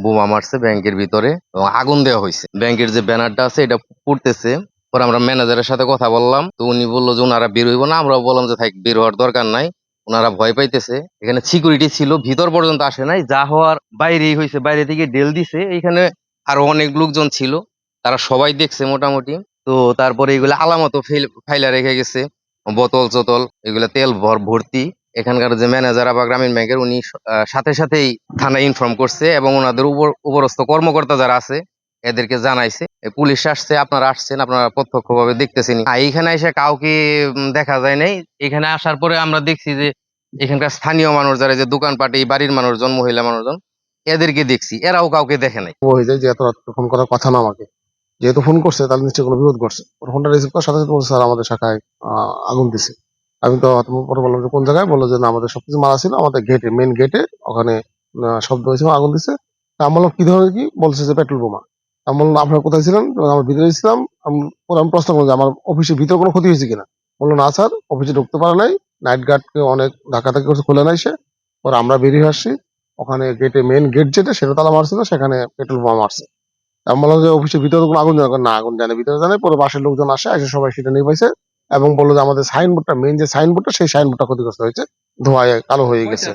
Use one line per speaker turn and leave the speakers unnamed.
বোমা মারছে ব্যাংকের ভিতরে এবং আগুন দেওয়া হয়েছে। ব্যাংকের যে ব্যানারটা আছে এটা পুড়তেছে। পরে আমরা ম্যানেজারের সাথে কথা বললাম, তো উনি বললো যে ওনারা বের হইব না। আমরাও বললাম যে থাক, বের হওয়ার দরকার নাই, ওনারা ভয় পাইতেছে। এখানে সিকিউরিটি ছিল, ভিতর পর্যন্ত আসে নাই, যা হওয়ার বাইরেই হয়েছে। বাইরে থেকে ডেল দিছে। এখানে আরো অনেক লোকজন ছিল, তারা সবাই দেখছে মোটামুটি। তো তারপরে এগুলা আলামতও ফাইলা রেখে গেছে, বোতল চোতল এগুলা তেল ভর্তি। এখানকার যে ম্যানেজার বা গ্রামীণ ব্যাংকের উনি সাথে সাথেই থানায় ইনফর্ম করছে এবং ওনাদের উপরস্থ কর্মকর্তা যারা আছে এদেরকে জানাইছে। পুলিশ আসছে, আপনারা আসছেন, আপনারা প্রত্যক্ষভাবে দেখতেছেন। এইখানে এসে কাউকে দেখা যায় নাই। এখানে আসার পরে আমরা দেখছি যে এখানকার স্থানীয় মানুষ যারা, যে দোকানপাট, এই বাড়ির মানুষজন, মহিলা মানুষজন, এদেরকে দেখছি, এরাও কাউকে দেখে নাই।
হয়ে যায় যে এত রাত ফোন করার কথা না আমাকে, যেহেতু ফোন করছে তাহলে নিশ্চয়ই কোনো বিরোধ করছে। ওর ফোনটা রিসিভ করার সাথে সাথে বলছে, স্যার আমাদের শাখায় আগুন দিছে। আমি তো পরে বললাম যে কোন জায়গায়, বললো যে না আমাদের সবকিছু মারা ছিল, আমাদের গেটে, মেন গেটে ওখানে শব্দ হয়েছে, আগুন দিছে। তা আমি বললাম কি ধরনের, কি বলছে যে পেট্রোল বোমা। আমি বললাম আপনারা কোথায় ছিলেন? আমার ভিতরে ছিলাম। পরে আমি প্রশ্ন করলাম যে আমার অফিসের ভিতরে কোনো ক্ষতি হয়েছে কিনা। বললো না স্যার, অফিসে ঢুকতে পারে নাই, নাইট গার্ডকে অনেক ধাক্কাধাক্কি করছে, খুলে নাই সে। পরে আমরা বেরিয়ে আসছি, ওখানে গেটে, মেন গেট যেটা সেটা তালা মারছিল, সেখানে পেট্রোল বোমা মারছে। আমি বললাম যে অফিসের ভিতরে কোনো আগুন জানে না, আগুন জানে ভিতরে জানে। পরে বাসের লোকজন আসে, এসে সবাই সেটা নিয়ে পাইছে এবং বললো যে আমাদের সাইনবোর্ডটা, মেন যে সাইনবোর্ডটা, সেই সাইনবোর্ডটা ক্ষতিগ্রস্ত হয়েছে, ধোঁয়ায় কালো হয়ে গেছে।